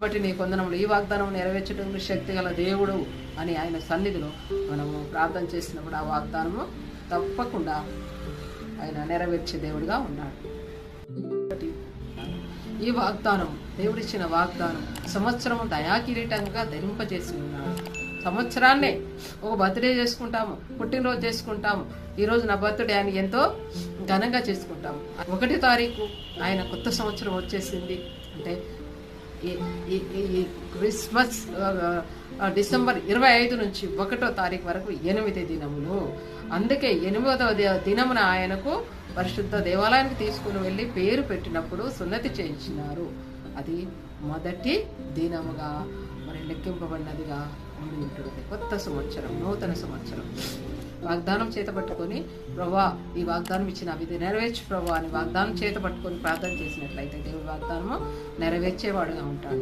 బట్టి నీ కొందనములు ఈ వాగ్దానం నెరవేర్చడం శక్తి గల దేవుడు అని ఆయన సన్నిధిలో మనము ప్రార్థన చేసినప్పుడు ఆ వాగ్దానము తప్పకుండా ఆయన నెరవేర్చే దేవుడిగా ఉన్నాడు. ఈ వాగ్దానం దేవుడిచ్చిన వాగ్దానం సంవత్సరం దయాకిరీటంగా ధరింపజేసి ఉన్నాడు. సంవత్సరాన్నే ఒక బర్త్డే చేసుకుంటాము, పుట్టినరోజు చేసుకుంటాము. ఈరోజు నా బర్త్డే అని ఎంతో ఘనంగా చేసుకుంటాము. 1వ తారీఖు ఆయన కొత్త సంవత్సరం వచ్చేసింది అంటే ఈ క్రిస్మస్ డిసెంబర్ 25 నుంచి 1వ తారీఖు వరకు 8 దినములు. అందుకే 8వ దినమున ఆయనకు పరిశుద్ధ దేవాలయానికి తీసుకుని వెళ్ళి పేరు పెట్టినప్పుడు సున్నతి చేయించినారు. అది మొదటి దినముగా మరి లెక్కింపబడినదిగా ఉండి ఉంటుంది. కొత్త సంవత్సరం, నూతన సంవత్సరం. వాగ్దానం చేత పట్టుకొని ప్రభా ఈ వాగ్దానం ఇచ్చిన విధి నెరవేర్చు ప్రభా అని వాగ్దానం చేత పట్టుకొని ప్రార్థన చేసినట్లయితే దేవుడి వాగ్దానము నెరవేర్చేవాడుగా ఉంటాడు.